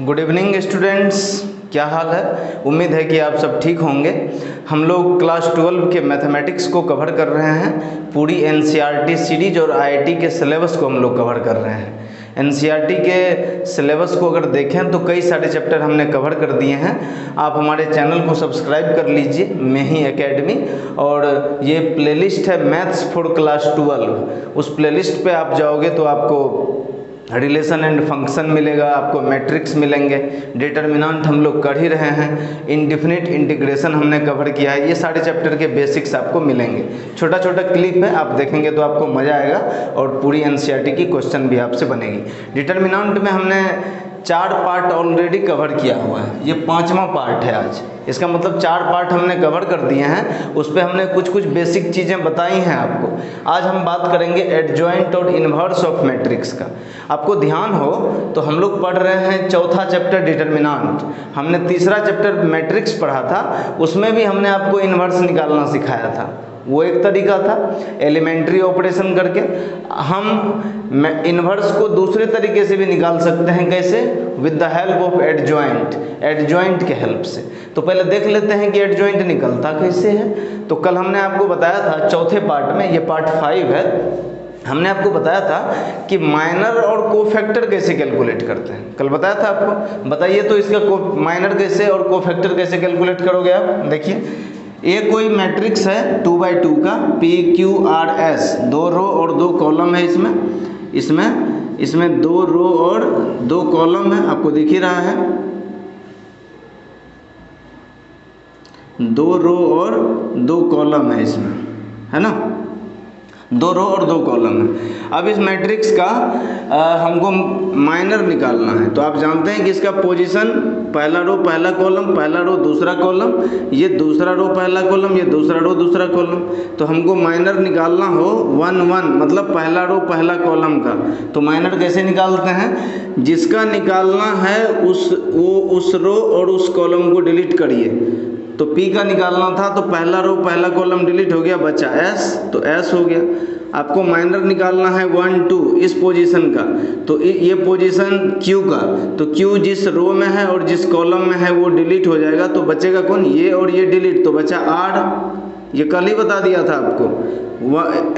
Good evening students, क्या हाल है। उम्मीद है कि आप सब ठीक होंगे। हम लोग क्लास 12 के मैथमेटिक्स को कवर कर रहे हैं। पूरी एनसीईआरटी सीरीज और आईआईटी के सिलेबस को हम लोग कवर कर रहे हैं। एनसीईआरटी के सिलेबस को अगर देखें तो कई सारे चैप्टर हमने कवर कर दिए हैं। आप हमारे चैनल को सब्सक्राइब कर लीजिए, मेही एकेडमी, और ये प्लेलिस्ट है मैथ्स फॉर क्लास 12। उस प्लेलिस्ट पे आप जाओगे तो आपको रिलेशन एंड फंक्शन मिलेगा, आपको मैट्रिक्स मिलेंगे, डिटर्मिनेंट हम लोग कर ही रहे हैं, इनडिफिनिट इंटीग्रेशन हमने कवर किया है। ये सारे चैप्टर के बेसिक्स आपको मिलेंगे। छोटा छोटा क्लिप है, आप देखेंगे तो आपको मज़ा आएगा और पूरी एनसीईआरटी की क्वेश्चन भी आपसे बनेगी। डिटर्मिनेंट में हमने 4 पार्ट ऑलरेडी कवर किया हुआ है, ये 5वां पार्ट है आज। इसका मतलब 4 पार्ट हमने कवर कर दिए हैं, उस पर हमने कुछ कुछ बेसिक चीज़ें बताई हैं आपको। आज हम बात करेंगे एडजॉइंट और इन्वर्स ऑफ मैट्रिक्स का। आपको ध्यान हो तो हम लोग पढ़ रहे हैं चौथा चैप्टर डिटर्मिनेंट। हमने तीसरा चैप्टर मैट्रिक्स पढ़ा था, उसमें भी हमने आपको इन्वर्स निकालना सिखाया था। वो एक तरीका था एलिमेंट्री ऑपरेशन करके। हम इन्वर्स को दूसरे तरीके से भी निकाल सकते हैं। कैसे? With the help of adjoint, adjoint के हेल्प से। तो पहले देख लेते हैं कि एडजॉइंट निकलता कैसे है। तो कल हमने आपको बताया था चौथे पार्ट में, ये पार्ट 5 है, हमने आपको बताया था कि माइनर और कोफैक्टर कैसे कैलकुलेट करते हैं। कल बताया था आपको। बताइए तो इसका माइनर कैसे और कोफैक्टर कैसे कैलकुलेट करोगे आप। देखिए, ये कोई मैट्रिक्स है 2x2 का, PQRS, 2 रो और 2 कॉलम है। इसमें 2 रो और 2 कॉलम है, आपको दिख ही रहा है। 2 रो और 2 कॉलम है इसमें, है ना। 2 रो और 2 कॉलम है। अब इस मैट्रिक्स का हमको माइनर निकालना है। तो आप जानते हैं कि इसका पोजीशन पहला रो पहला कॉलम, पहला रो दूसरा कॉलम, ये दूसरा रो पहला कॉलम, ये दूसरा रो दूसरा कॉलम। तो हमको माइनर निकालना हो 1 1, मतलब पहला रो पहला कॉलम का। तो माइनर कैसे निकालते हैं? जिसका निकालना है उस रो और उस कॉलम को डिलीट करिए। तो P का निकालना था, तो पहला रो पहला कॉलम डिलीट हो गया, बचा S, तो S हो गया। आपको माइनर निकालना है 1 2 इस पोजीशन का, तो ये पोजीशन Q का, तो Q जिस रो में है और जिस कॉलम में है वो डिलीट हो जाएगा। तो बचेगा कौन? ये और ये डिलीट, तो बचा R। ये कल ही बता दिया था आपको।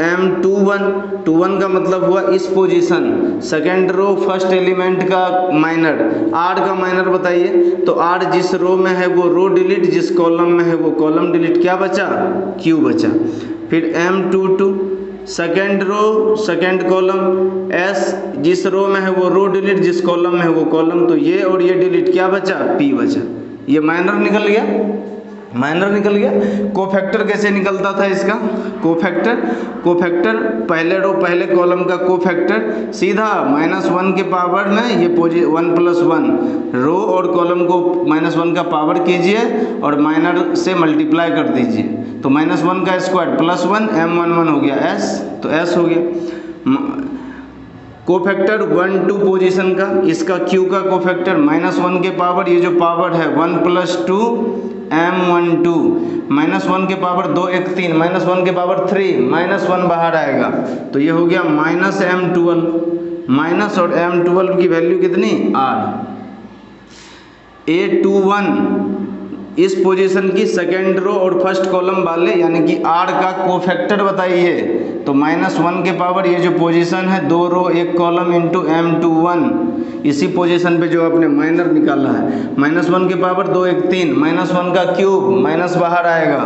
M21 का मतलब हुआ इस position, second row first element का माइनर। R का माइनर बताइए। तो R जिस रो में है वो रो डिलीट, जिस कॉलम में है वो कॉलम डिलीट, क्या बचा? Q बचा। फिर M22 second row second column, S जिस रो में है वो रो डिलीट, जिस कॉलम में है वो कॉलम, तो ये और ये डिलीट, क्या बचा? P बचा। ये माइनर निकल गया, माइनर निकल गया। कोफैक्टर कैसे निकलता था इसका? कोफैक्टर पहले रो पहले कॉलम का कोफैक्टर सीधा -1 के पावर में ये 1 + 1 रो और कॉलम को -1 का पावर कीजिए और माइनर से मल्टीप्लाई कर दीजिए। तो -1 का स्क्वायर +1, M11 हो गया S, तो S हो गया। कोफैक्टर 1 2 पोजीशन का, इसका Q का कोफैक्टर -1 के पावर, ये जो पावर है 1 + 2 M12, -1 के पावर 2 1 3, -1 के पावर 3, -1 बाहर आएगा, तो ये हो गया -M12। माइनस और M12 की वैल्यू कितनी? R। A21 इस पोजीशन की सेकेंड रो और फर्स्ट कॉलम वाले, यानी कि R का कोफैक्टर बताइए। तो -1 के पावर ये जो पोजीशन है 2 रो 1 कॉलम इंटू M21, इसी पोजीशन पे जो आपने माइनर निकाला है, -1 के पावर 2 1 3, -1 का क्यूब, माइनस बाहर आएगा,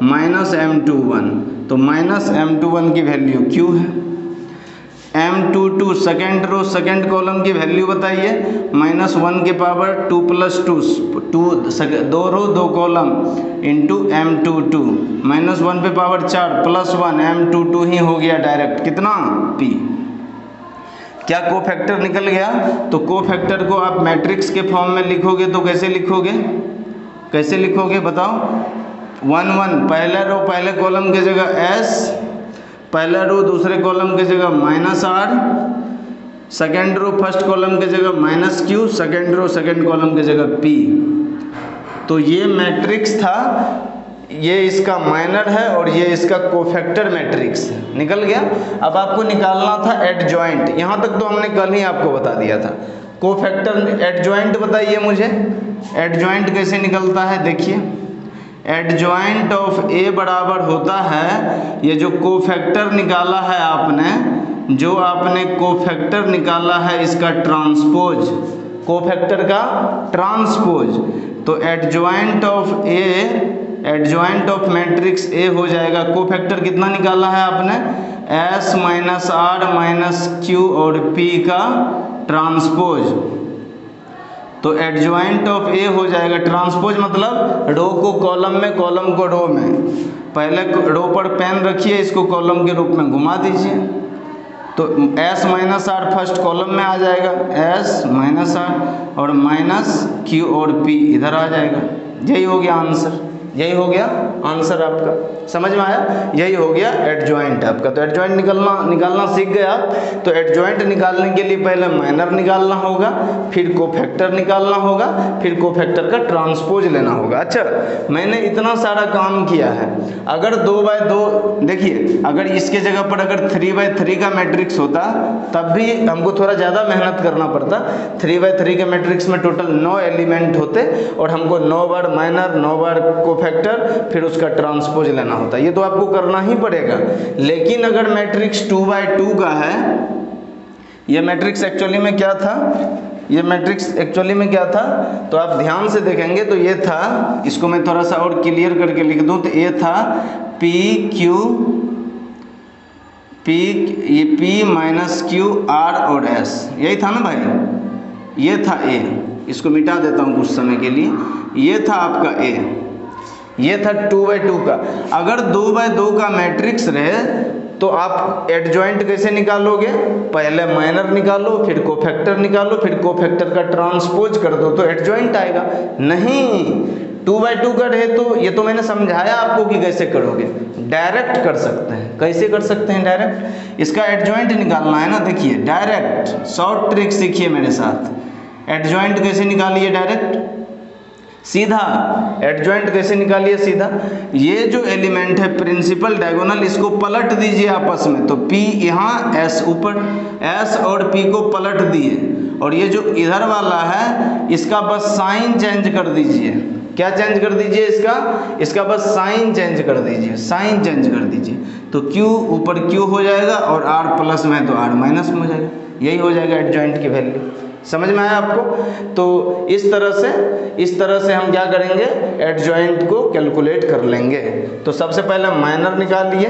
-M21। तो -M21 की वैल्यू Q है। M22 second row second column की वैल्यू बताइए। -1 के power 2 + 2 2 row 2 column into M22, -1 पे पावर 4 +1 M22 ही हो गया डायरेक्ट, कितना? P। क्या कोफैक्टर निकल गया? तो कोफैक्टर को आप मैट्रिक्स के फॉर्म में लिखोगे तो कैसे लिखोगे? कैसे लिखोगे बताओ? 1 1 पहला रो पहले कॉलम की जगह S, पहला रो दूसरे कॉलम की जगह -R, second row first column की जगह -Q, second row second column की जगह P। तो ये मैट्रिक्स था, ये इसका माइनर है और ये इसका कोफैक्टर मैट्रिक्स है। निकल गया। अब आपको निकालना था एडजॉइंट। यहाँ तक तो हमने कल ही आपको बता दिया था। कोफैक्टर एडजॉइंट बताइए मुझे, एडजॉइंट कैसे निकलता है? देखिए एडजॉइंट ऑफ ए बराबर होता है, ये जो कोफैक्टर निकाला है आपने, जो आपने कोफैक्टर निकाला है इसका ट्रांसपोज, कोफैक्टर का ट्रांसपोज, तो adjoint of A, adjoint of matrix A हो जाएगा, कोफैक्टर कितना निकाला है आपने? S minus R minus Q और पी का ट्रांसपोज, तो एडजॉइंट ऑफ ए हो जाएगा, ट्रांसपोज मतलब रो को कॉलम में, कॉलम को रो में, पहले रो पर पेन रखिए, इसको कॉलम के रूप में घुमा दीजिए, तो S minus R first column में आ जाएगा, एस माइनस आर और माइनस क्यू और पी इधर आ जाएगा। यही हो गया आंसर, यही हो गया आंसर आपका, समझ में आया? यही हो गया एडजॉइंट आपका। तो एडजॉइंट निकालना सीख गया। तो एडजॉइंट निकालने के लिए पहले माइनर निकालना होगा, फिर कोफैक्टर निकालना होगा, फिर कोफैक्टर का ट्रांसपोज लेना होगा। अच्छा, मैंने इतना सारा काम किया है, अगर 2/2 देखिए, अगर इसके जगह पर अगर 3/3 का मैट्रिक्स होता तब भी हमको थोड़ा ज़्यादा मेहनत करना पड़ता। 3/3 के मैट्रिक्स में टोटल 9 एलिमेंट होते और हमको 9 बार माइनर, 9 बार कोफैक्टर, फिर उसका ट्रांसपोज लेना होता। ये तो आपको करना ही पड़ेगा। लेकिन अगर मैट्रिक्स 2/2 का है, ये मैट्रिक्स एक्चुअली में क्या था, ये मैट्रिक्स एक्चुअली में क्या था, तो आप ध्यान से देखेंगे तो ये था, इसको मैं थोड़ा सा और क्लियर करके लिख दूं, तो ये था पी क्यू पी, ये पी माइनस क्यू आर और एस, यही था ना भाई, ये था ए, इसको मिटा देता हूँ कुछ समय के लिए, ये था आपका ए, ये था 2/2 का। अगर 2/2 का मैट्रिक्स रहे तो आप एडजॉइंट कैसे निकालोगे? पहले माइनर निकालो, फिर कोफैक्टर निकालो, फिर कोफैक्टर का ट्रांसपोज कर दो तो एडजॉइंट आएगा। नहीं, 2/2 का रहे तो, ये तो मैंने समझाया आपको कि कैसे करोगे, डायरेक्ट कर सकते हैं। कैसे कर सकते हैं डायरेक्ट? इसका एडजॉइंट निकालना है ना, देखिए डायरेक्ट शॉर्ट ट्रिक सीखिए मेरे साथ। एडजॉइंट कैसे निकालिए डायरेक्ट, सीधा एडजॉइंट कैसे निकालिए सीधा, ये जो एलिमेंट है प्रिंसिपल डायगोनल, इसको पलट दीजिए आपस में, तो P यहाँ, S ऊपर, S और P को पलट दिए, और ये जो इधर वाला है इसका बस साइन चेंज कर दीजिए। क्या चेंज कर दीजिए? इसका बस साइन चेंज कर दीजिए, साइन चेंज कर दीजिए, तो Q ऊपर Q हो जाएगा और R प्लस में तो R माइनस में हो जाएगा। यही हो जाएगा एडजॉइंट की वैल्यू। समझ में आया आपको? तो इस तरह से हम क्या करेंगे, एडजॉइंट को कैलकुलेट कर लेंगे। तो सबसे पहले माइनर निकालिए,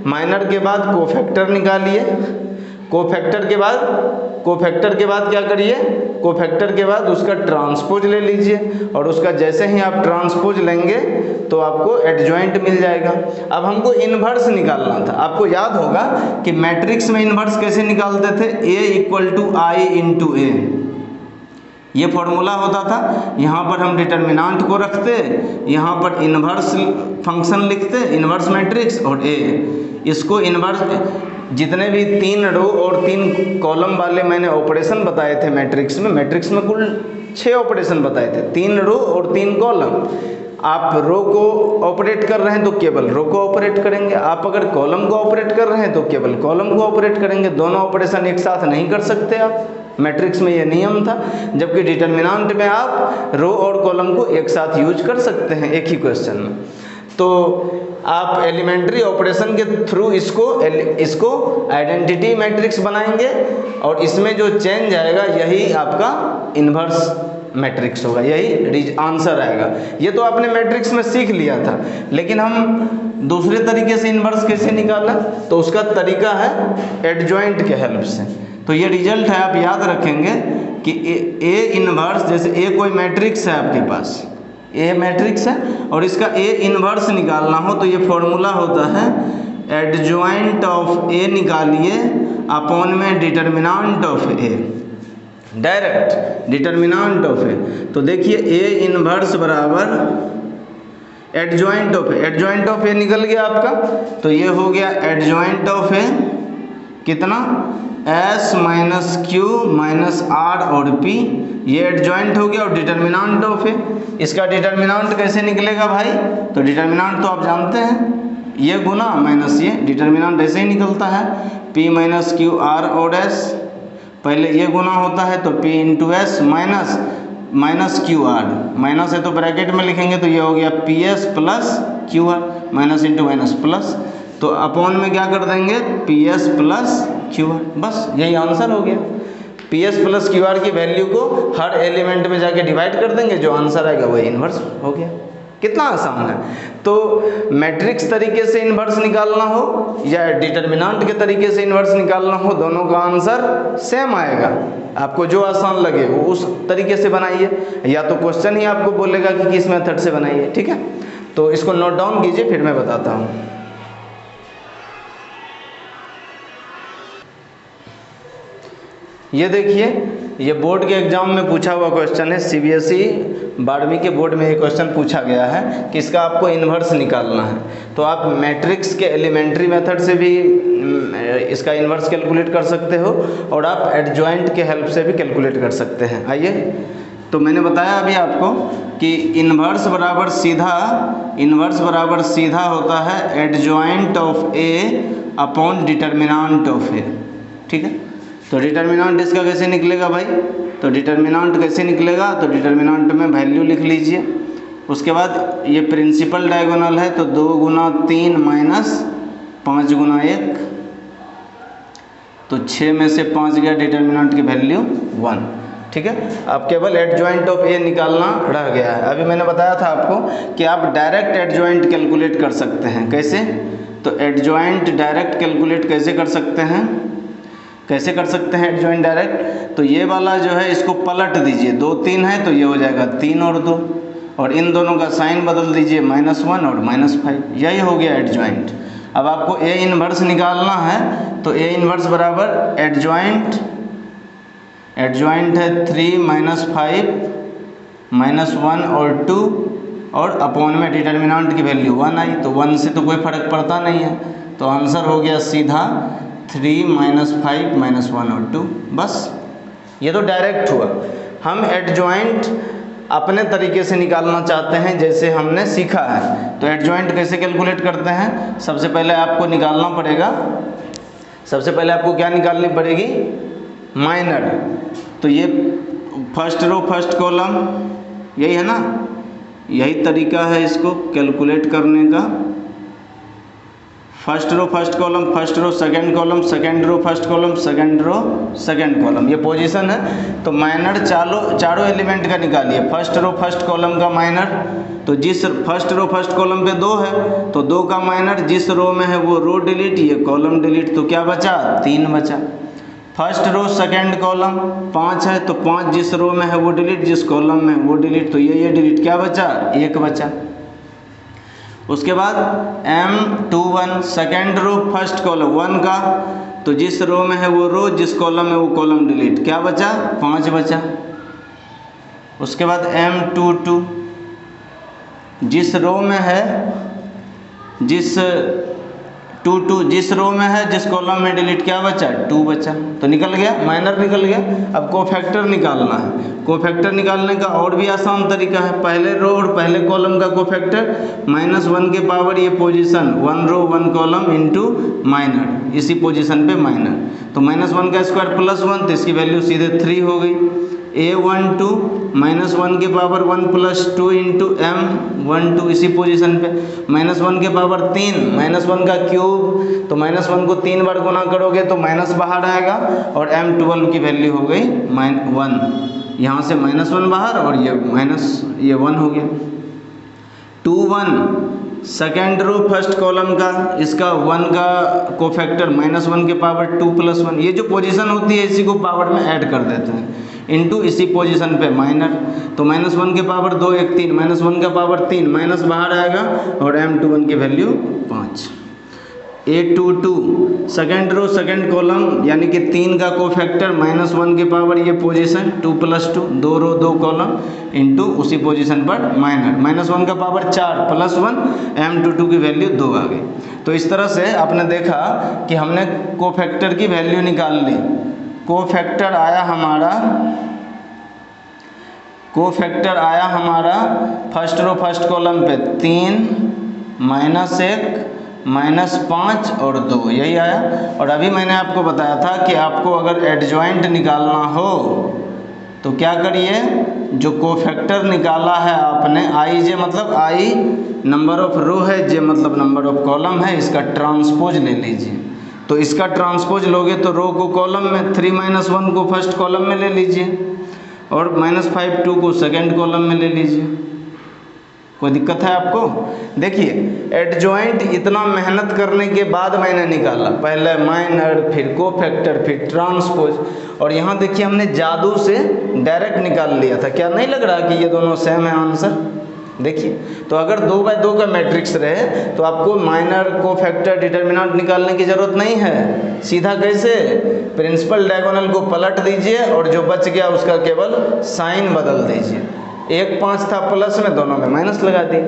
माइनर के बाद कोफैक्टर निकालिए, कोफैक्टर के बाद क्या करिए, कोफैक्टर के बाद उसका ट्रांसपोज ले लीजिए, और उसका जैसे ही आप ट्रांसपोज लेंगे तो आपको एडजॉइंट मिल जाएगा। अब हमको इन्वर्स निकालना था। आपको याद होगा कि मैट्रिक्स में इन्वर्स कैसे निकालते थे, A = I × A, ये फॉर्मूला होता था। यहाँ पर हम डिटर्मिनांट को रखते, यहाँ पर इन्वर्स फंक्शन लिखते, इन्वर्स मैट्रिक्स और A, इसको इन्वर्स, जितने भी 3 रो और 3 कॉलम वाले मैंने ऑपरेशन बताए थे मैट्रिक्स में कुल 6 ऑपरेशन बताए थे, 3 रो और 3 कॉलम। आप रो को ऑपरेट कर रहे हैं तो केवल रो को ऑपरेट करेंगे, आप अगर कॉलम को ऑपरेट कर रहे हैं तो केवल कॉलम को ऑपरेट करेंगे। दोनों ऑपरेशन एक साथ नहीं कर सकते आप, मैट्रिक्स में ये नियम था। जबकि डिटर्मिनेंट में आप रो और कॉलम को एक साथ यूज कर सकते हैं एक ही क्वेश्चन में। तो आप एलिमेंट्री ऑपरेशन के थ्रू इसको आइडेंटिटी मैट्रिक्स बनाएंगे, और इसमें जो चेंज आएगा यही आपका इन्वर्स मैट्रिक्स होगा, यही आंसर आएगा। ये तो आपने मैट्रिक्स में सीख लिया था, लेकिन हम दूसरे तरीके से इन्वर्स कैसे निकाला, तो उसका तरीका है एडजॉइंट के हेल्प से। तो ये रिजल्ट है, आप याद रखेंगे कि ए इन्वर्स, जैसे ए कोई मैट्रिक्स है आपके पास, ए मैट्रिक्स है और इसका ए इन्वर्स निकालना हो तो ये फॉर्मूला होता है एडजॉइंट ऑफ ए निकालिए अपॉन में determinant of A, direct determinant of A. तो देखिए ए इन्वर्स बराबर एडजॉइंट ऑफ ए निकल गया आपका। तो ये हो गया एडजॉइंट ऑफ ए कितना, S - Q - R और P, ये एडजॉइंट हो गया। और डिटर्मिनेंट ऑफ ए, इसका डिटर्मिनेंट कैसे निकलेगा भाई, तो डिटर्मिनेंट तो आप जानते हैं, ये गुना माइनस ये, डिटर्मिनेंट ऐसे ही निकलता है, P - Q R और S पहले ये गुना होता है तो P into S minus Q R, minus है तो ब्रैकेट में लिखेंगे तो ये हो गया P S plus Q R, minus into minus plus, तो अपॉन में क्या कर देंगे P S plus Q R, बस यही आंसर हो गया। P S plus Q R की वैल्यू को हर एलिमेंट में जाके डिवाइड कर देंगे, जो आंसर आएगा वही इन्वर्स हो गया। कितना आसान है। तो मैट्रिक्स तरीके से इन्वर्स निकालना हो या डिटर्मिनेंट के तरीके से इन्वर्स निकालना हो, दोनों का आंसर सेम आएगा। आपको जो आसान लगे वो उस तरीके से बनाइए, या तो क्वेश्चन ही आपको बोलेगा कि किस मेथड से बनाइए, ठीक है। तो इसको नोट डाउन कीजिए, फिर मैं बताता हूँ। ये देखिए, ये बोर्ड के एग्जाम में पूछा हुआ क्वेश्चन है, सीबीएसई 12वीं के बोर्ड में ये क्वेश्चन पूछा गया है कि इसका आपको इन्वर्स निकालना है। तो आप मैट्रिक्स के एलिमेंट्री मेथड से भी इसका इन्वर्स कैलकुलेट कर सकते हो, और आप एडजॉइंट के हेल्प से भी कैलकुलेट कर सकते हैं। आइए, तो मैंने बताया अभी आपको कि इन्वर्स बराबर सीधा होता है adjoint of A upon determinant of A, ठीक है। तो डिटर्मिनेंट इसका कैसे निकलेगा भाई, तो डिटर्मिनेंट कैसे निकलेगा, तो डिटर्मिनेंट में वैल्यू लिख लीजिए। उसके बाद ये प्रिंसिपल डायगोनल है तो 2 गुना 3 माइनस 5 गुना 1, तो 6 में से 5 गया, डिटर्मिनेंट की वैल्यू 1, ठीक है। अब केवल एडजॉइंट ऑफ ए निकालना रह गया है। अभी मैंने बताया था आपको कि आप डायरेक्ट एडजॉइंट कैलकुलेट कर सकते हैं। कैसे, तो एडजॉइंट डायरेक्ट कैलकुलेट कैसे कर सकते हैं एडजॉइंट डायरेक्ट, तो ये वाला जो है इसको पलट दीजिए, 2 3 है तो ये हो जाएगा 3 और 2, और इन दोनों का साइन बदल दीजिए -1 और -5, यही हो गया एडजॉइंट। अब आपको ए इन्वर्स निकालना है, तो ए इन्वर्स बराबर एडजॉइंट है 3 -5 -1 और 2, और अपॉन में डिटर्मिनेंट की वैल्यू 1 आई, तो 1 से तो कोई फर्क पड़ता नहीं है, तो आंसर हो गया सीधा 3 -5 -1 और 2, बस। ये तो डायरेक्ट हुआ। हम एडजॉइंट अपने तरीके से निकालना चाहते हैं, जैसे हमने सीखा है। तो एडजॉइंट कैसे कैलकुलेट करते हैं, सबसे पहले आपको निकालना पड़ेगा, सबसे पहले आपको क्या निकालनी पड़ेगी, माइनर। तो ये फर्स्ट रो फर्स्ट कॉलम, यही है ना, यही तरीका है इसको कैलकुलेट करने का। First row first column, first row second column, second row first column, second row second column, ये पोजीशन है। तो माइनर चारों एलिमेंट का निकालिए। फर्स्ट रो फर्स्ट कॉलम का माइनर, तो जिस फर्स्ट रो फर्स्ट कॉलम पे 2 है तो 2 का माइनर, जिस रो में है वो रो डिलीट, ये कॉलम डिलीट, तो क्या बचा, 3 बचा। फर्स्ट रो सेकंड कॉलम 5 है तो 5 जिस रो में है वो डिलीट, जिस कॉलम में वो डिलीट, तो ये डिलीट, क्या बचा, 1 बचा। उसके बाद M21 second row first column 1 का, तो जिस रो में है वो रो, जिस कॉलम में वो कॉलम डिलीट, क्या बचा, 5 बचा। उसके बाद M22 जिस रो में है, जिस रो में है, जिस कॉलम में डिलीट, क्या बचा, 2 बचा। तो निकल गया, माइनर निकल गया। अब कोफैक्टर निकालना है। कोफैक्टर निकालने का और भी आसान तरीका है। पहले रो और पहले कॉलम का कोफैक्टर -1 के पावर ये पोजीशन, 1 रो 1 कॉलम इंटू माइनर, इसी पोजीशन पे माइनर, तो -1 का स्क्वायर +1, तो इसकी वैल्यू सीधे 3 हो गई। A12 -1 के पावर 1 + 2 इंटू M12, इसी पोजीशन पे। -1 के पावर 3, -1 का क्यूब, तो -1 को 3 बार गुना करोगे तो माइनस बाहर आएगा, और M12 की वैल्यू हो गई -1, यहाँ से -1 बाहर, और ये 1 हो गया। 21 सेकेंड रो फर्स्ट कॉलम का, इसका 1 का कोफैक्टर -1 के पावर 2 + 1, ये जो पोजीशन होती है इसी को पावर में ऐड कर देते हैं, इंटू इसी पोजीशन पे माइनर, तो -1 के पावर 2 1 3, -1 का पावर 3, माइनस बाहर आएगा, और M21 की value 5। A22 second row second column, यानी कि 3 का कोफैक्टर, -1 के पावर ये पोजीशन 2 + 2, 2 रो 2 कॉलम, इंटू उसी पोजीशन पर माइनर, -1 का पावर 4 + 1, M22 की वैल्यू 2 आ गई। तो इस तरह से आपने देखा कि हमने कोफैक्टर की वैल्यू निकाल ली। कोफैक्टर आया हमारा फर्स्ट रो फर्स्ट कॉलम पे 3 -1 -5 और 2, यही आया। और अभी मैंने आपको बताया था कि आपको अगर एडजॉइंट निकालना हो तो क्या करिए, जो कोफैक्टर निकाला है आपने, आई जे मतलब आई नंबर ऑफ रो है, जे मतलब नंबर ऑफ कॉलम है, इसका ट्रांसपोज ले लीजिए। तो इसका ट्रांसपोज लोगे तो रो को कॉलम में, 3 - 1 को फर्स्ट कॉलम में ले लीजिए और -5 2 को सेकंड कॉलम में ले लीजिए। कोई दिक्कत है आपको? देखिए एडजॉइंट इतना मेहनत करने के बाद मैंने निकाला, पहले माइनर, फिर कोफैक्टर, फिर ट्रांसपोज, और यहाँ देखिए हमने जादू से डायरेक्ट निकाल लिया था। क्या नहीं लग रहा कि ये दोनों सेम है आंसर? देखिए, तो अगर 2x2 का मैट्रिक्स रहे तो आपको माइनर, कोफैक्टर, डिटर्मिनेंट निकालने की ज़रूरत नहीं है। सीधा कैसे, प्रिंसिपल डायगोनल को पलट दीजिए और जो बच गया उसका केवल साइन बदल दीजिए। 1 5 था प्लस में, दोनों में माइनस लगा दी।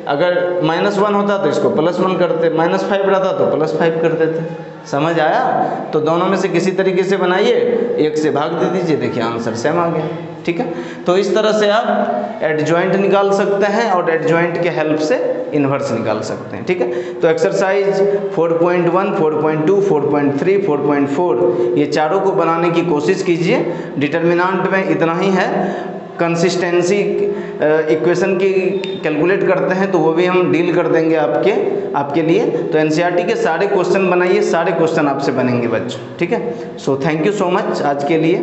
अगर -1 होता तो इसको +1 करते, -5 रहता तो +5 कर देते। समझ आया? तो दोनों में से किसी तरीके से बनाइए, 1 से भाग दे दीजिए, देखिए आंसर सेम आ गया। ठीक है, तो इस तरह से आप एडजॉइंट निकाल सकते हैं और एडजॉइंट के हेल्प से इन्वर्स निकाल सकते हैं। ठीक है, तो एक्सरसाइज 4.1, 4.2, 4.3, 4.4 ये चारों को बनाने की कोशिश कीजिए। डिटर्मिनेंट में इतना ही है, कंसिस्टेंसी इक्वेशन की कैलकुलेट करते हैं तो वो भी हम डील कर देंगे आपके लिए। तो एनसीईआरटी के सारे क्वेश्चन बनाइए, सारे क्वेश्चन आपसे बनेंगे बच्चों। ठीक है, so thank you so much आज के लिए।